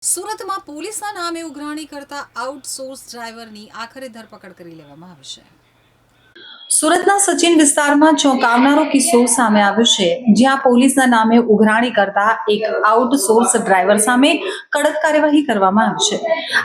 સુરતમાં પોલીસના નામે ઉઘરાણી કરતા આઉટસોર્સ ડ્રાઈવરની આખરે ધરપકડ કરી લેવામાં આવી છે। સુરતના સચિન વિસ્તારમાં ચોંકાવનારો કિસ્સો સામે આવ્યો છે, જ્યાં પોલીસના નામે ઉઘરાણી કરતા એક આઉટસોર્સ ડ્રાઈવર સામે કડક કાર્યવાહી કરવામાં આવી છે।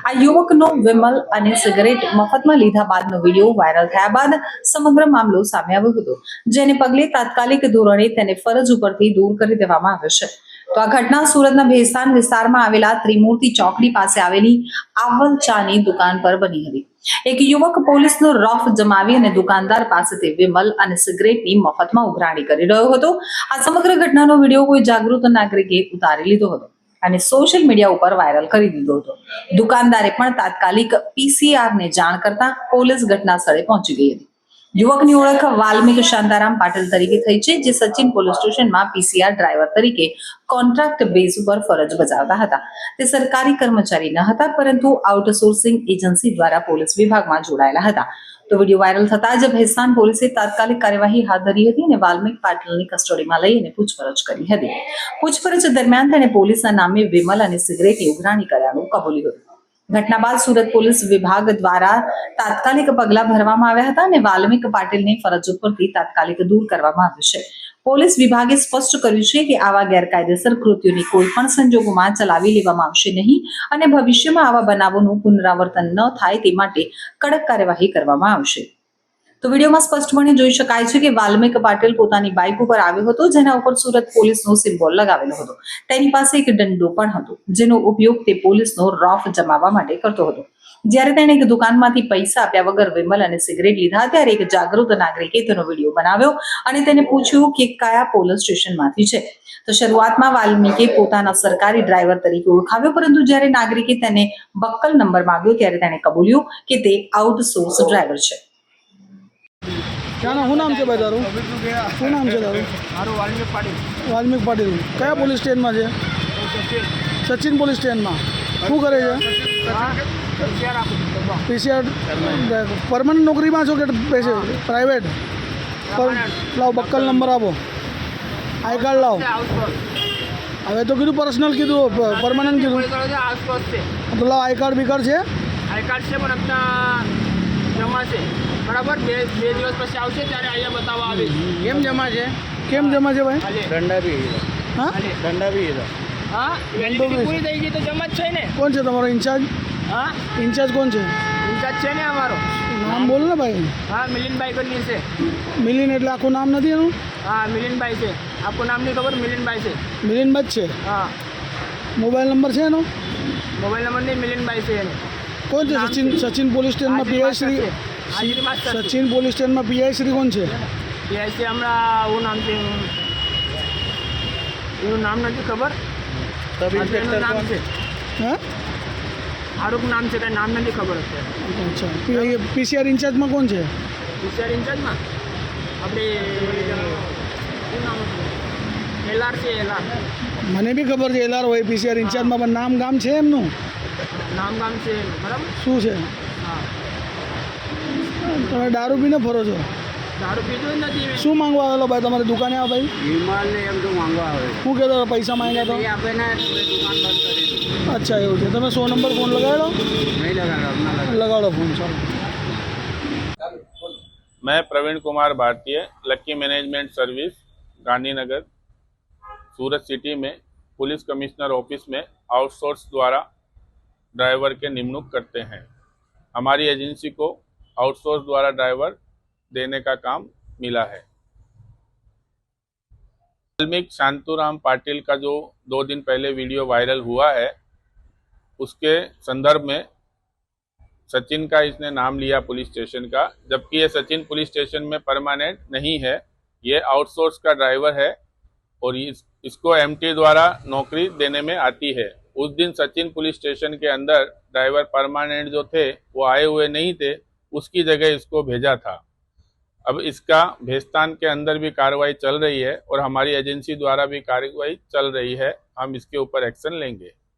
આ યુવકનો વિમલ અને સિગરેટ મફતમાં લીધા બાદનો વિડીયો વાયરલ થયા બાદ સમગ્ર મામલો સામે આવ્યો હતો, જેને પગલે તાત્કાલિક ધોરણે તેને ફરજ ઉપરથી દૂર કરી દેવામાં આવ્યો છે। તો આ ઘટના સુરતના ભેસ્તાન વિસ્તારમાં આવેલા ત્રિમૂર્તિ ચોકડી પાસે આવેલી આવલ ચાની દુકાન પર બની હતી। એક યુવક પોલીસનો રફ જમાવી અને દુકાનદાર પાસેથી વિમલ અને સિગરેટની મફતમાં ઉઘરાણી કરી રહ્યો હતો। આ સમગ્ર ઘટનાનો વિડીયો કોઈ જાગૃત નાગરિકે ઉતારી લીધો હતો અને સોશિયલ મીડિયા ઉપર વાયરલ કરી દીધો હતો। દુકાનદારે પણ તાત્કાલિક પીસીઆરને જાણ કરતા પોલીસ ઘટના સ્થળે પહોંચી ગઈ હતી। યુવકની ઓળખ વાલ્મિક શાંતારામ પાટીલ તરીકે થઈ છે, જે સચિન પોલીસ સ્ટેશનમાં પીસીઆર ડ્રાઈવર તરીકે કોન્ટ્રાક્ટ બેઝ ઉપર ફરજ બજાવતા હતા। તે સરકારી કર્મચારી ન હતા, પરંતુ આઉટસોર્સિંગ એજન્સી દ્વારા પોલીસ વિભાગમાં જોડાયેલા હતા। તો વિડીયો વાયરલ થતા જ ભેસ્તાન પોલીસે તાત્કાલિક કાર્યવાહી હાથ ધરી હતી અને વાલ્મિક પાટીલની કસ્ટડીમાં લઈને પૂછપરછ કરી હતી। પૂછપરછ દરમિયાન તેણે પોલીસના નામે વિમલ અને સિગરેટની ઉઘરાણી કર્યાનું કબૂલ્યું હતું। ઘટના બાદ સુરત પોલીસ વિભાગ દ્વારા તાત્કાલિક પગલાં ભરવામાં આવ્યા હતા અને વાલ્મિક પાટીલને ફરજ ઉપરથી તાત્કાલિક દૂર કરવામાં આવ્યો છે। પોલીસ વિભાગે સ્પષ્ટ કર્યું છે કે આવા ગેરકાયદેસર કૃત્યોની કોઈ પણ સંજોગોમાં ચલાવી લેવામાં આવશે નહીં અને ભવિષ્યમાં આવા બનાવોનું પુનરાવર્તન ન થાય તે માટે કડક કાર્યવાહી કરવામાં આવશે। તો વિડીયોમાં સ્પષ્ટપણે જોઈ શકાય છે કે વાલ્મિક પાટીલ પોતાની બાઇક ઉપર આવ્યો હતો, જેના ઉપર સુરત પોલીસનો સિમ્બોલ લગાવેલો હતો। તેની પાસે એક દંડો પણ હતો, જેનો ઉપયોગ તે પોલીસનો રફ જમાવવા માટે કરતો હતો। જ્યારે તેણે એક દુકાનમાંથી પૈસા આપ્યા વગર વિમલ અને સિગરેટ લીધા, ત્યારે એક જાગૃત નાગરિકે તેનો વિડીયો બનાવ્યો અને તેને પૂછ્યું કે કયા પોલીસ સ્ટેશનમાંથી છે। તો શરૂઆતમાં વાલ્મિકે પોતાના સરકારી ડ્રાઈવર તરીકે ઓળખાવ્યો, પરંતુ જ્યારે નાગરિકે તેને બક્કલ નંબર માંગ્યો ત્યારે તેણે કબૂલ્યું કે તે આઉટસોર્સ ડ્રાઈવર છે। क्या ना શું નામ છે ભાઈ તારું? શું નામ છે તારું? મારું વાલ્મિક પાટીલ। વાલ્મિક પાટીલ કયા પોલીસ સ્ટેશનમાં છે? સચિન પોલીસ સ્ટેશનમાં શું કરે છે? પીસીઆર પરમનન્ટ નોકરીમાં છો કે પૈસે પ્રાઇવેટ? લાવો બક્કલ નંબર આપો, આઈ કાર્ડ લાવો। હવે તો કીધું પર્સનલ કીધું, પરમનન્ટ કીધું તો લાવો આઈ કાર્ડ બીકાર્ડ છે? આઈ કાર્ડ છે, પણ આપણા જમા છે, બરાબર। બે દિવસ પછી આવશે ત્યારે અહીંયા બતાવવા આવે। કેમ જમા છે? કેમ જમા છે ભાઈ? દંડા બી હા દંડા બી હા, વેલિડિટી પૂરી થઈ ગઈ તો જમા જ છે ને। કોણ છે તમારો ઇન્ચાર્જ? હા, ઇન્ચાર્જ કોણ છે? ઇન્ચાર્જ છે ને અમારો। નામ બોલ ને ભાઈ। હા, મિલિનભાઈ કરીને છે। મિલિન એટલે આખું નામ નથી એનું? હા, મિલિનભાઈ છે। આપકો નામ નહીં ખબર? મિલિનભાઈ છે। મિલિનભાઈ જ છે? હા। મોબાઈલ નંબર છે એનો? મોબાઈલ નંબર નહીં, મિલિનભાઈ છે એનો। કોણ છે? સચિન પોલીસ સ્ટેશનમાં પીઆઈ શ્રી સચિન પોલીસ સ્ટેશનમાં પીઆઈ શ્રી કોણ છે? પીઆઈ હમણાં એવું નામ છે, એનું નામ નથી ખબર। એનું નામ છે, હા આરોપ નામ છે, કાંઈ નામ નથી ખબર અત્યારે। અચ્છા, પીસીઆર ઇન્ચાર્જમાં કોણ છે? પીસીઆર ઇન્ચાર્જમાં આપણે શું નામ હતું? એલઆર છે, એલઆર। મને બી ખબર છે એલઆર હોય પીસીઆર ઇન્ચાર્જમાં, પણ નામ ગામ છે એમનું? નામ ગામ છે એનું, બરાબર। શું છે? હા, તમે દારૂ પીને ફરો છો? દારૂ પીધું જ નથી। શું માંગવા આવેલો ભાઈ તમારી દુકાને? આ ભાઈ વિમાન ને એમ તો માંગવા આવે। શું કહેતો પૈસા માંગ્યા તો? આપે ને દુકાન બંધ કરી દીધું। અચ્છા, એવું છે। તમે 100 નંબર ફોન લગાવેલો? નહીં લગાડો, લગાડો ફોન, ચાલો। मैं प्रवीण कुमार भारतीय, लक्की मैनेजमेंट सर्विस, गांधीनगर, सूरत सिटी में पुलिस कमिश्नर ऑफिस में आउटसोर्स द्वारा ड्राइवर के निमणूक करते हैं। हमारी एजेंसी को आउटसोर्स द्वारा ड्राइवर देने का काम मिला है। वाल्मिक शांतुराम पाटिल का जो 2 दिन पहले वीडियो वायरल हुआ है, उसके संदर्भ में सचिन का इसने नाम लिया पुलिस स्टेशन का, जबकि ये सचिन पुलिस स्टेशन में परमानेंट नहीं है, ये आउटसोर्स का ड्राइवर है और इसको एमटी द्वारा नौकरी देने में आती है। उस दिन सचिन पुलिस स्टेशन के अंदर ड्राइवर परमानेंट जो थे वो आए हुए नहीं थे, उसकी जगह इसको भेजा था। अब इसका भेस्तान के अंदर भी कार्रवाई चल रही है और हमारी एजेंसी द्वारा भी कार्रवाई चल रही है। हम इसके ऊपर एक्शन लेंगे।